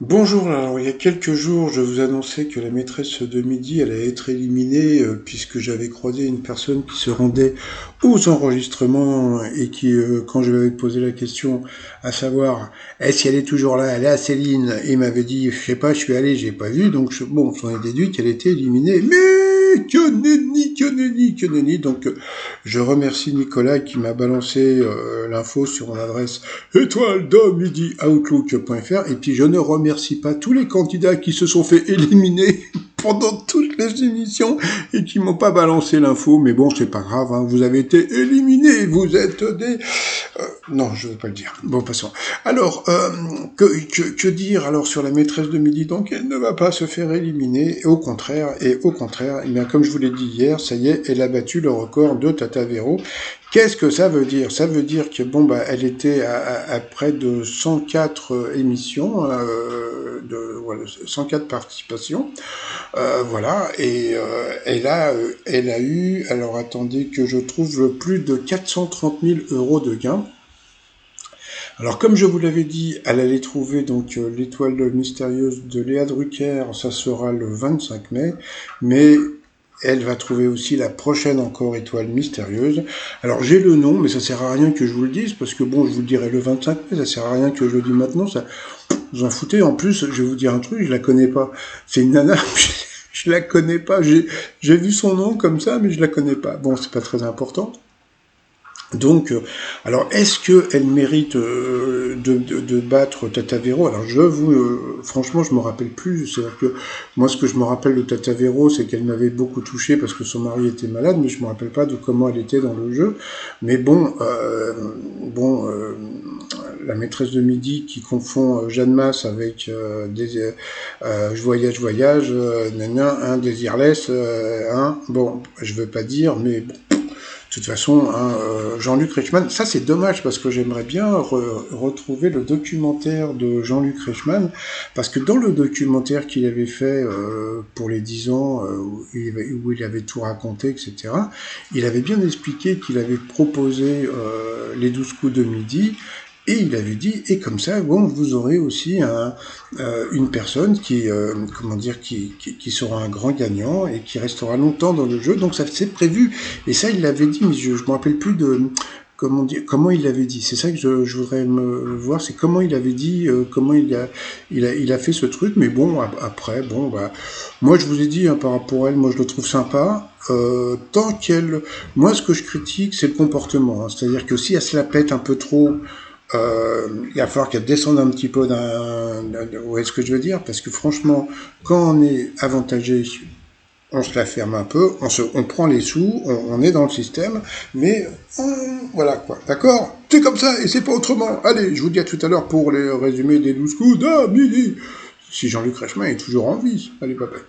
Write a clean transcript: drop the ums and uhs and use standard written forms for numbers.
Bonjour, alors il y a quelques jours, je vous annonçais que la maîtresse de midi allait être éliminée puisque j'avais croisé une personne qui se rendait aux enregistrements et qui, quand je lui avais posé la question à savoir est-ce qu'elle est toujours là, elle est à Céline, et il m'avait dit je sais pas, je suis allé, j'ai pas vu, donc bon, j'en ai déduit qu'elle était éliminée. Mais que nenni, que nenni, que nenni. Donc je remercie Nicolas qui m'a balancé l'info sur mon adresse étoile de midi outlook.fr, et puis je ne remercie pas tous les candidats qui se sont fait éliminer pendant toutes les émissions et qui m'ont pas balancé l'info, mais bon, c'est pas grave, hein, vous avez été éliminés, vous êtes des... non, je ne veux pas le dire. Bon, passons. Alors, que dire alors sur la maîtresse de midi? Donc, elle ne va pas se faire éliminer, et au contraire, eh bien, comme je vous l'ai dit hier, ça y est, elle a battu le record de Tata Véro. Qu'est-ce que ça veut dire? Ça veut dire que bon bah elle était à près de 104 émissions, voilà, 104 participations, voilà, et elle a eu, alors attendez que je trouve plus de 430 000 euros de gains. Alors comme je vous l'avais dit, elle allait trouver donc l'étoile mystérieuse de Léa Drucker, ça sera le 25 mai, mais elle va trouver aussi la prochaine encore étoile mystérieuse. Alors j'ai le nom, mais ça sert à rien que je vous le dise, parce que bon, je vous le dirai le 25 mai, ça sert à rien que je le dise maintenant, ça vous en foutez. En plus, je vais vous dire un truc, je la connais pas. C'est une nana, je la connais pas. J'ai vu son nom comme ça, mais je la connais pas. Bon, c'est pas très important. Donc, alors, est-ce qu'elle mérite de battre Tata Véro? Alors, franchement, je me rappelle plus. C'est-à-dire que moi, ce que je me rappelle de Tata Véro, c'est qu'elle m'avait beaucoup touché parce que son mari était malade, mais je me rappelle pas de comment elle était dans le jeu. Mais bon, la maîtresse de midi qui confond Jeanne Masse avec je voyage, un désirless, bon, je veux pas dire, mais bon. De toute façon, hein, Jean-Luc Reichmann, ça c'est dommage parce que j'aimerais bien retrouver le documentaire de Jean-Luc Reichmann, parce que dans le documentaire qu'il avait fait pour les 10 ans, où il avait tout raconté, etc., il avait bien expliqué qu'il avait proposé les 12 coups de midi, et il avait dit, et comme ça, bon, vous aurez aussi une personne qui sera un grand gagnant et qui restera longtemps dans le jeu. Donc ça c'est prévu. Et ça, il l'avait dit, mais je me rappelle plus de comment il l'avait dit. C'est ça que je voudrais me voir, c'est comment il avait dit, comment il a fait ce truc. Mais bon, après, bon, bah, moi je vous ai dit, hein, par rapport à elle, moi je le trouve sympa. Tant qu'elle, moi ce que je critique, c'est le comportement. Hein. C'est-à-dire que si elle se la pète un peu trop, il va falloir qu'elle descende un petit peu vous voyez ce que je veux dire? Parce que franchement, quand on est avantagé, on se la ferme un peu, on prend les sous, on est dans le système, mais voilà quoi, d'accord? C'est comme ça et c'est pas autrement. Allez, je vous dis à tout à l'heure pour les résumés des 12 coups de midi. Si Jean-Luc Reichmann est toujours en vie. Allez, papa.